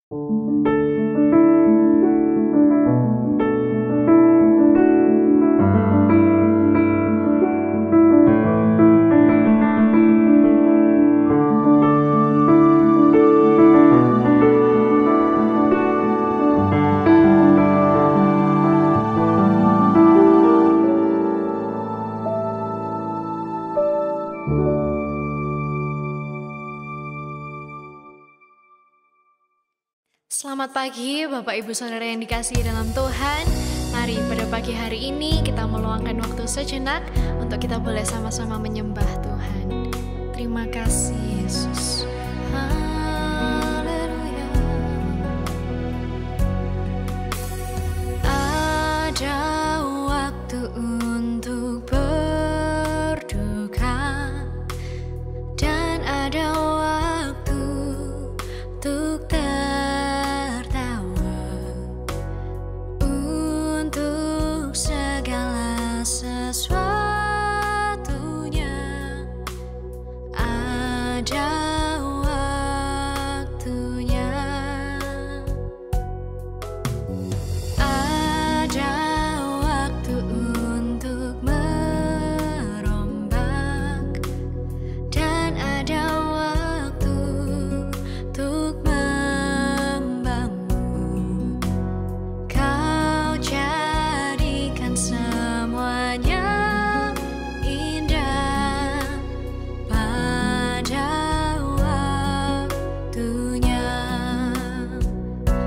Selamat pagi Bapak Ibu Saudara yang dikasihi dalam Tuhan. Mari pada pagi hari ini kita meluangkan waktu sejenak untuk kita boleh sama-sama menyembah Tuhan. Terima kasih Yesus. Haleluya. Ada waktu untuk berduka dan ada waktu untuk sesuatunya ada waktunya, ada waktu untuk merombak dan ada waktu untuk membangun. Kau jadikan semuanya indah pada waktunya.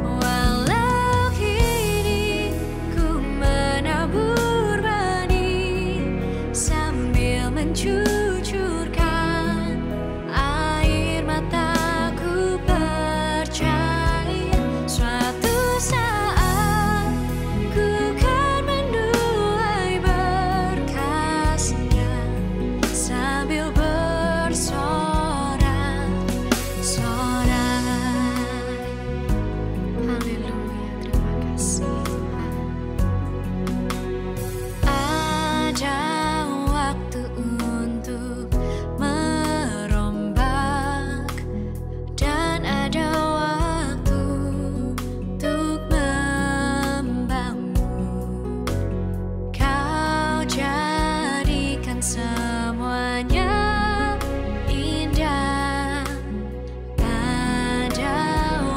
Walau kini ku menabur benih sambil mencucurkan air mataku, percaya suatu saat ku kan menuai berkasnya sambil bersorak-sorai. Haleluya, terima kasih Tuhan. Ada waktu untuk merombak dan ada waktu untuk membangun. Kau jadikan semuanya indah pada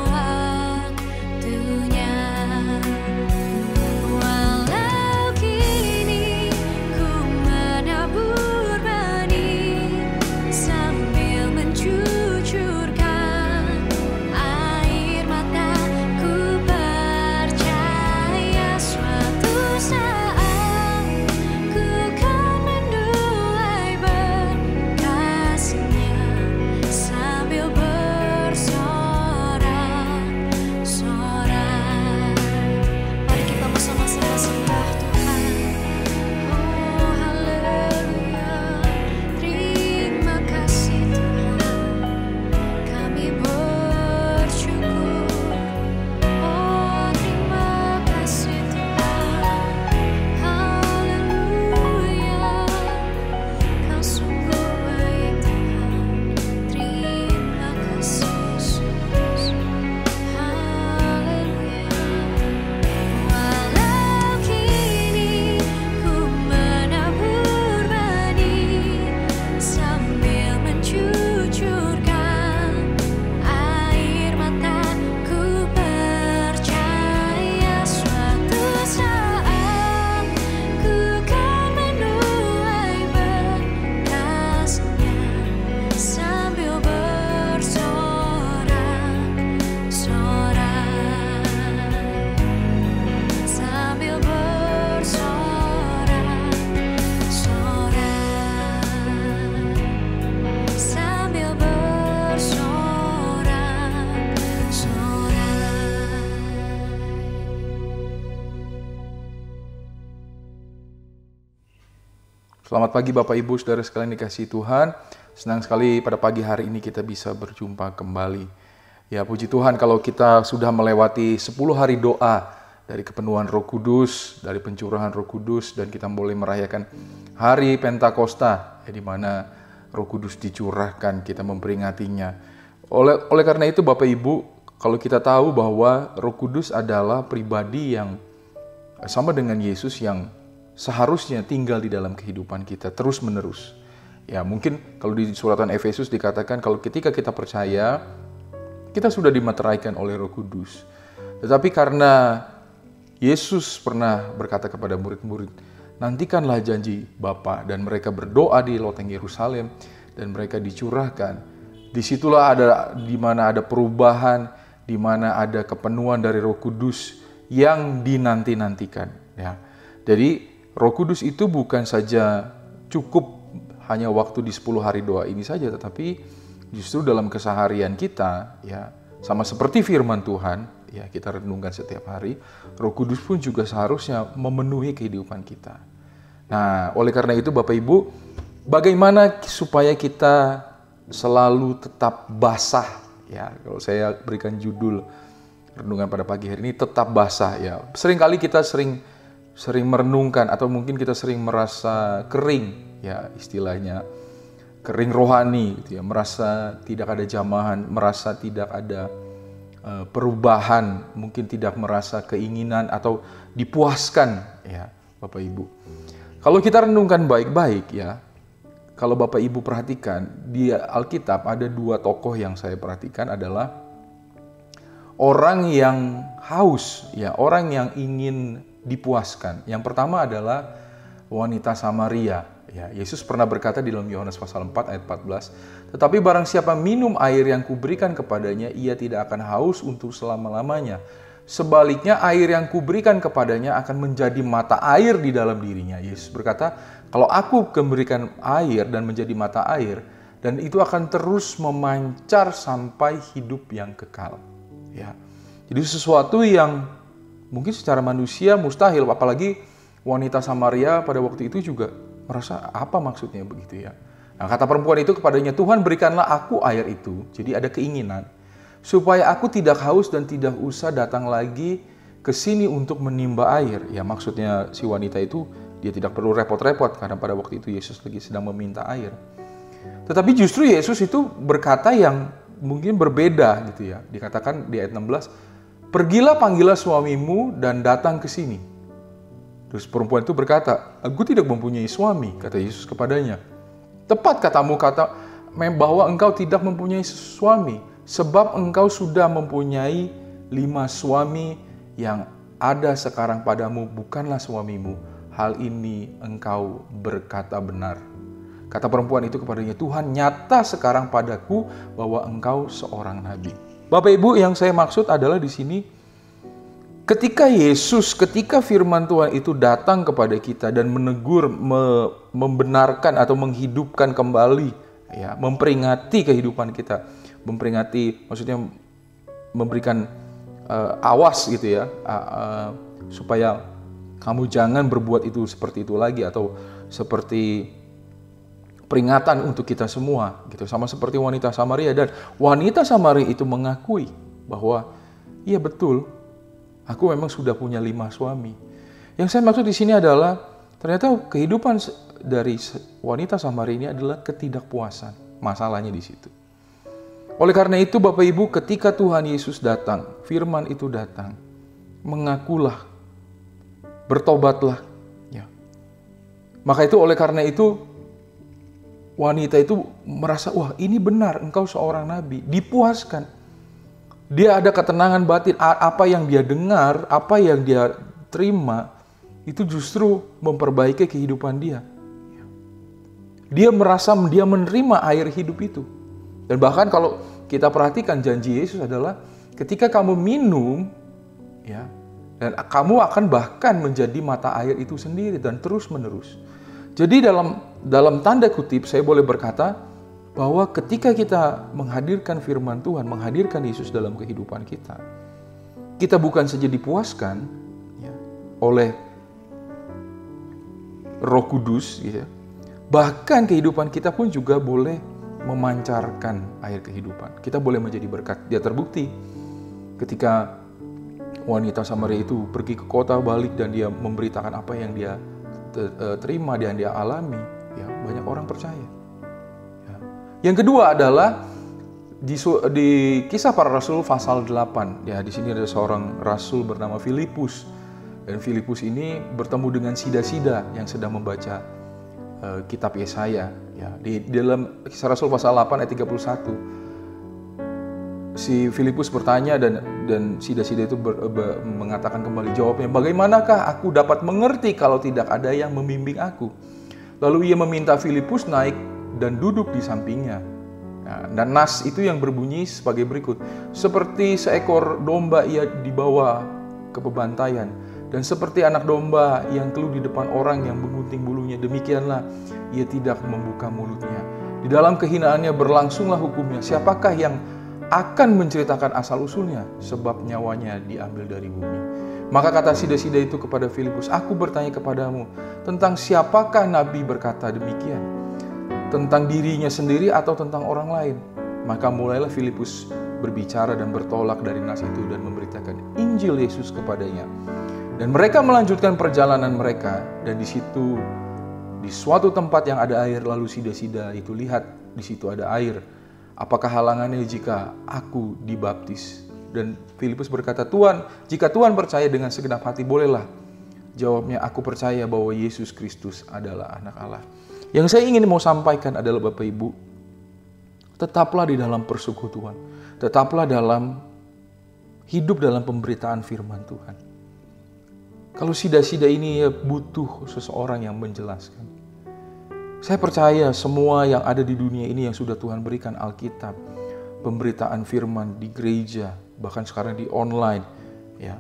waktunya. Walau kini ku menabur benih sambil mencucurkan air mataku, percaya suatu saat ku kan menuai berkasnya sambil bersorak-sorai. Mari kita bersama-sama sembah Tuhan. Oh haleluya, terima kasih Tuhan, kami bersyukur. Oh terima kasih Tuhan, haleluya, Kau sungguh baik Tuhan. Terima kasih Yesus, haleluya. Walau kini ku menabur benih sambil mencucurkan air mataku, percaya suatu saat ku kan menuai berkasnya sambil bersorak-sorai, sambil bersorak-sorai, sambil bersorak-sorai. Selamat pagi Bapak Ibu Saudara sekalian dikasihi Tuhan. Senang sekali pada pagi hari ini kita bisa berjumpa kembali. Ya puji Tuhan kalau kita sudah melewati 10 hari doa dari kepenuhan Roh Kudus, dari pencurahan Roh Kudus, dan kita boleh merayakan hari Pentakosta, di mana Roh Kudus dicurahkan, kita memperingatinya. Oleh karena itu Bapak Ibu, Kalau kita tahu bahwa Roh Kudus adalah pribadi yang sama dengan Yesus yang seharusnya tinggal di dalam kehidupan kita terus-menerus. Ya, mungkin kalau di suratan Efesus dikatakan kalau ketika kita percaya, kita sudah dimeteraikan oleh Roh Kudus. Tetapi karena Yesus pernah berkata kepada murid-murid, nantikanlah janji Bapa, dan mereka berdoa di loteng Yerusalem dan mereka dicurahkan. Disitulah di mana ada perubahan, di mana ada kepenuhan dari Roh Kudus yang dinanti-nantikan. Ya. Jadi Roh Kudus itu bukan saja cukup hanya waktu di 10 hari doa ini saja, tetapi justru dalam keseharian kita, ya, sama seperti firman Tuhan, ya, kita renungkan setiap hari, Roh Kudus pun juga seharusnya memenuhi kehidupan kita. Nah, oleh karena itu Bapak Ibu, bagaimana supaya kita selalu tetap basah, ya, kalau saya berikan judul renungan pada pagi hari ini, tetap basah, ya. Seringkali kita sering merenungkan atau mungkin kita sering merasa kering, ya, istilahnya kering rohani gitu ya, merasa tidak ada jamahan, merasa tidak ada perubahan, mungkin tidak merasa keinginan atau dipuaskan, ya, Bapak Ibu. Kalau kita renungkan baik-baik, ya, kalau Bapak Ibu perhatikan di Alkitab ada 2 tokoh yang saya perhatikan adalah orang yang haus, ya, orang yang ingin dipuaskan. Yang pertama adalah wanita Samaria. Ya, Yesus pernah berkata di dalam Yohanes pasal 4 ayat 14, tetapi barang siapa minum air yang kuberikan kepadanya, ia tidak akan haus untuk selama-lamanya. Sebaliknya air yang kuberikan kepadanya akan menjadi mata air di dalam dirinya. Yesus berkata, kalau aku memberikan air dan menjadi mata air, dan itu akan terus memancar sampai hidup yang kekal. Ya. Jadi sesuatu yang mungkin secara manusia mustahil, apalagi wanita Samaria pada waktu itu juga merasa apa maksudnya begitu, ya. Nah, kata perempuan itu kepadanya, Tuhan berikanlah aku air itu. Jadi ada keinginan supaya aku tidak haus dan tidak usah datang lagi ke sini untuk menimba air. Ya, maksudnya si wanita itu dia tidak perlu repot-repot karena pada waktu itu Yesus lagi sedang meminta air. Tetapi justru Yesus itu berkata yang mungkin berbeda gitu, ya. Dikatakan di ayat 16, pergilah panggillah suamimu dan datang ke sini. Terus perempuan itu berkata, aku tidak mempunyai suami, kata Yesus kepadanya. Tepat katamu bahwa engkau tidak mempunyai suami, sebab engkau sudah mempunyai 5 suami, yang ada sekarang padamu bukanlah suamimu. Hal ini engkau berkata benar. Kata perempuan itu kepadanya, Tuhan, nyata sekarang padaku bahwa engkau seorang nabi. Bapak Ibu, yang saya maksud adalah di sini, ketika firman Tuhan itu datang kepada kita dan menegur, membenarkan atau menghidupkan kembali, ya, memperingati kehidupan kita, memperingati, maksudnya memberikan awas gitu, ya, supaya kamu jangan berbuat itu seperti itu lagi, atau seperti peringatan untuk kita semua, gitu, sama seperti wanita Samaria. Dan wanita Samaria itu mengakui bahwa iya betul, aku memang sudah punya 5 suami. Yang saya maksud di sini adalah ternyata kehidupan dari wanita Samaria ini adalah ketidakpuasan. Masalahnya di situ. Oleh karena itu Bapak Ibu, ketika Tuhan Yesus datang, firman itu datang, mengakulah, bertobatlah. Ya. Maka itu oleh karena itu wanita itu merasa, wah ini benar, engkau seorang nabi, dipuaskan. Dia ada ketenangan batin, apa yang dia dengar, apa yang dia terima, itu justru memperbaiki kehidupan dia. Dia merasa dia menerima air hidup itu. Dan bahkan kalau kita perhatikan janji Yesus adalah ketika kamu minum, ya, dan kamu akan bahkan menjadi mata air itu sendiri dan terus menerus. Jadi dalam tanda kutip saya boleh berkata, bahwa ketika kita menghadirkan firman Tuhan, menghadirkan Yesus dalam kehidupan kita bukan saja dipuaskan, ya, oleh Roh Kudus, ya, bahkan kehidupan kita pun juga boleh memancarkan air kehidupan. Kita boleh menjadi berkat. Dia terbukti ketika wanita Samaria itu pergi ke kota, balik, dan dia memberitakan apa yang dia terima dan dia alami, ya, banyak orang percaya. Yang kedua adalah di Kisah Para Rasul pasal 8, ya di sini ada seorang rasul bernama Filipus. Dan Filipus ini bertemu dengan sida-sida yang sedang membaca kitab Yesaya. Ya, di dalam Kisah Rasul pasal 8 ayat 31, si Filipus bertanya dan sida-sida itu mengatakan kembali jawabnya, bagaimanakah aku dapat mengerti kalau tidak ada yang membimbing aku? Lalu ia meminta Filipus naik dan duduk di sampingnya. Nah, dan nas itu yang berbunyi sebagai berikut. Seperti seekor domba ia dibawa ke pembantaian, dan seperti anak domba yang keluh di depan orang yang menggunting bulunya, demikianlah ia tidak membuka mulutnya. Di dalam kehinaannya berlangsunglah hukumnya. Siapakah yang akan menceritakan asal-usulnya? Sebab nyawanya diambil dari bumi. Maka kata sida-sida itu kepada Filipus, aku bertanya kepadamu, tentang siapakah Nabi berkata demikian? Tentang dirinya sendiri atau tentang orang lain? Maka mulailah Filipus berbicara dan bertolak dari nas itu dan memberitakan Injil Yesus kepadanya. Dan mereka melanjutkan perjalanan mereka, dan di situ di suatu tempat yang ada air, lalu sida-sida itu lihat di situ ada air. Apakah halangannya jika aku dibaptis? Dan Filipus berkata, Tuhan, jika Tuhan percaya dengan segenap hati, bolehlah. Jawabnya, aku percaya bahwa Yesus Kristus adalah anak Allah. Yang saya ingin mau sampaikan adalah Bapak Ibu, tetaplah di dalam persekutuan. Tetaplah dalam hidup dalam pemberitaan firman Tuhan. Kalau sida-sida ini ya butuh seseorang yang menjelaskan. Saya percaya semua yang ada di dunia ini yang sudah Tuhan berikan, Alkitab, pemberitaan firman di gereja, bahkan sekarang di online, ya.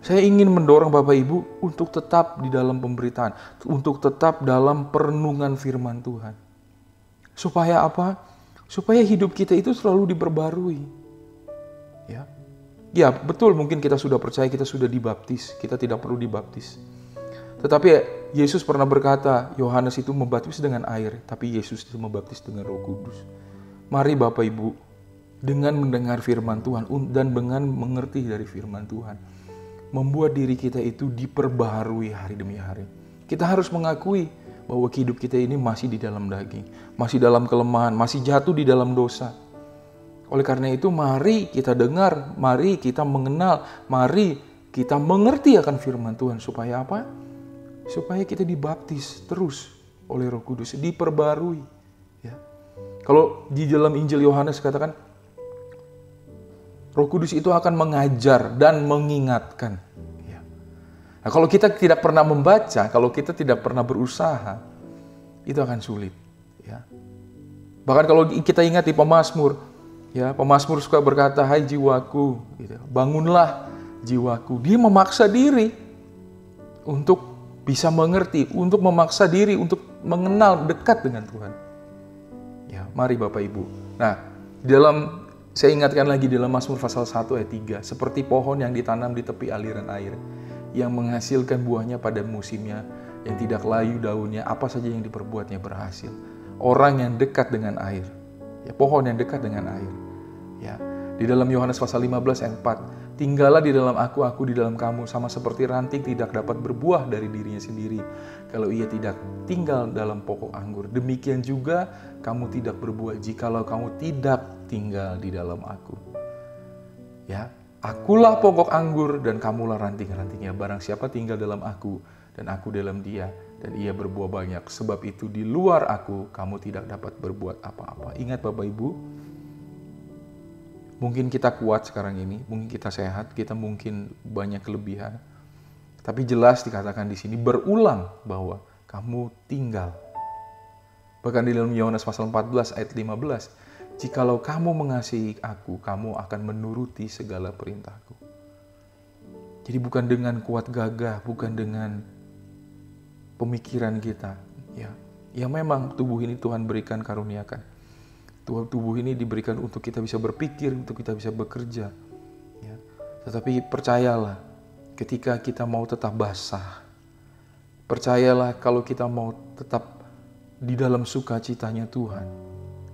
Saya ingin mendorong Bapak Ibu untuk tetap di dalam pemberitaan, untuk tetap dalam perenungan firman Tuhan. Supaya apa? Supaya hidup kita itu selalu diperbarui. Ya. Ya, betul, mungkin kita sudah percaya, kita sudah dibaptis, kita tidak perlu dibaptis. Tetapi Yesus pernah berkata, Yohanes itu membaptis dengan air, tapi Yesus itu membaptis dengan Roh Kudus. Mari Bapak Ibu, dengan mendengar firman Tuhan dan dengan mengerti dari firman Tuhan, membuat diri kita itu diperbaharui hari demi hari. Kita harus mengakui bahwa hidup kita ini masih di dalam daging, masih dalam kelemahan, masih jatuh di dalam dosa. Oleh karena itu, mari kita dengar, mari kita mengenal, mari kita mengerti akan firman Tuhan. Supaya apa? Supaya kita dibaptis terus oleh Roh Kudus, diperbarui. Ya. Kalau di dalam Injil Yohanes katakan, Roh Kudus itu akan mengajar dan mengingatkan. Ya. Nah, kalau kita tidak pernah membaca, kalau kita tidak pernah berusaha, itu akan sulit. Ya. Bahkan kalau kita ingat di Pemazmur, ya, Pemazmur suka berkata, hai jiwaku, gitu, bangunlah jiwaku. Dia memaksa diri untuk bisa mengerti, untuk memaksa diri untuk mengenal dekat dengan Tuhan. Ya, mari Bapak Ibu. Nah, saya ingatkan lagi dalam Mazmur pasal 1 ayat 3, seperti pohon yang ditanam di tepi aliran air, yang menghasilkan buahnya pada musimnya, yang tidak layu daunnya, apa saja yang diperbuatnya berhasil. Orang yang dekat dengan air, ya, pohon yang dekat dengan air. Ya, di dalam Yohanes pasal 15 ayat 4, tinggallah di dalam aku di dalam kamu, sama seperti ranting tidak dapat berbuah dari dirinya sendiri kalau ia tidak tinggal dalam pokok anggur. Demikian juga kamu tidak berbuah jikalau kamu tidak tinggal di dalam aku. Ya, akulah pokok anggur dan kamulah ranting-rantingnya. Barang siapa tinggal dalam aku dan aku dalam dia, dan ia berbuah banyak. Sebab itu di luar aku kamu tidak dapat berbuat apa-apa. Ingat Bapak Ibu, mungkin kita kuat sekarang ini, mungkin kita sehat, kita mungkin banyak kelebihan. Tapi jelas dikatakan di sini berulang bahwa kamu tinggal. Bahkan di dalam Yohanes pasal 14 ayat 15, jikalau kamu mengasihi aku, kamu akan menuruti segala perintahku. Jadi bukan dengan kuat gagah, bukan dengan pemikiran kita. Ya memang tubuh ini Tuhan berikan, karuniakan. Tubuh ini diberikan untuk kita bisa berpikir, untuk kita bisa bekerja. Ya. Tetapi percayalah, ketika kita mau tetap basah, percayalah kalau kita mau tetap di dalam sukacitanya Tuhan,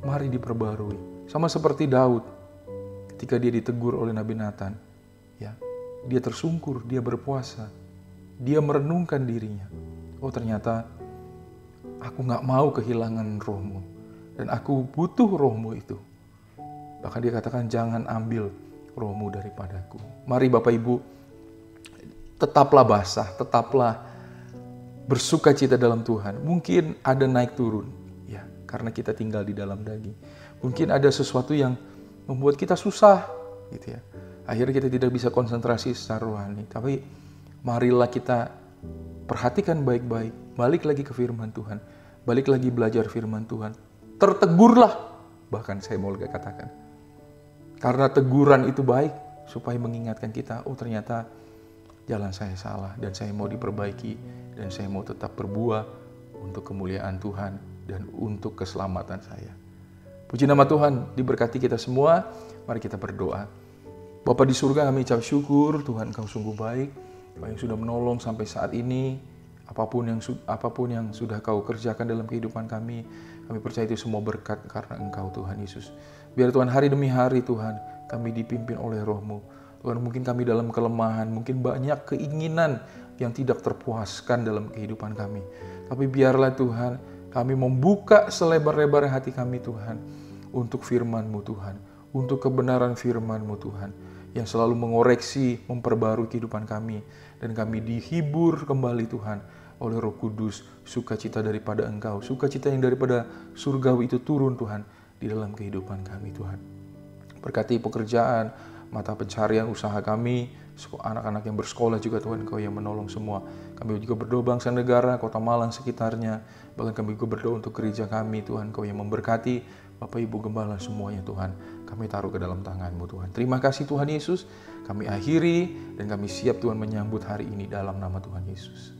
mari diperbarui. Sama seperti Daud, ketika dia ditegur oleh Nabi Nathan, ya, dia tersungkur, dia berpuasa, dia merenungkan dirinya. Oh ternyata aku gak mau kehilangan rohmu, dan aku butuh rohmu itu. Bahkan dia katakan, jangan ambil rohmu daripadaku. Mari Bapak Ibu, tetaplah basah, tetaplah bersuka cita dalam Tuhan. Mungkin ada naik turun, ya, karena kita tinggal di dalam daging. Mungkin ada sesuatu yang membuat kita susah, gitu ya. Akhirnya kita tidak bisa konsentrasi secara rohani. Tapi marilah kita perhatikan baik-baik, balik lagi ke firman Tuhan, balik lagi belajar firman Tuhan. Tertegurlah, bahkan saya mau katakan. Karena teguran itu baik, supaya mengingatkan kita, oh ternyata jalan saya salah, dan saya mau diperbaiki, dan saya mau tetap berbuah untuk kemuliaan Tuhan, dan untuk keselamatan saya. Puji nama Tuhan, diberkati kita semua. Mari kita berdoa. Bapa di surga, kami ucap syukur, Tuhan Engkau sungguh baik, Engkau yang sudah menolong sampai saat ini. Apapun yang sudah Kau kerjakan dalam kehidupan kami percaya itu semua berkat karena Engkau Tuhan Yesus. Biar Tuhan hari demi hari Tuhan kami dipimpin oleh Roh-Mu. Tuhan, mungkin kami dalam kelemahan, mungkin banyak keinginan yang tidak terpuaskan dalam kehidupan kami. Tapi biarlah Tuhan kami membuka selebar-lebar hati kami Tuhan untuk firman-Mu Tuhan, untuk kebenaran firman-Mu Tuhan yang selalu mengoreksi, memperbarui kehidupan kami, dan kami dihibur kembali Tuhan oleh Roh Kudus, sukacita daripada Engkau, sukacita yang daripada surgawi itu turun Tuhan di dalam kehidupan kami Tuhan. Berkati pekerjaan, mata pencarian usaha kami, anak-anak yang bersekolah juga Tuhan, Engkau yang menolong semua. Kami juga berdoa bangsa negara, Kota Malang sekitarnya, bahkan kami juga berdoa untuk gereja kami Tuhan, Engkau yang memberkati Bapak Ibu Gembala semuanya Tuhan. Kami taruh ke dalam tangan-Mu Tuhan. Terima kasih Tuhan Yesus. Kami akhiri dan kami siap Tuhan menyambut hari ini dalam nama Tuhan Yesus.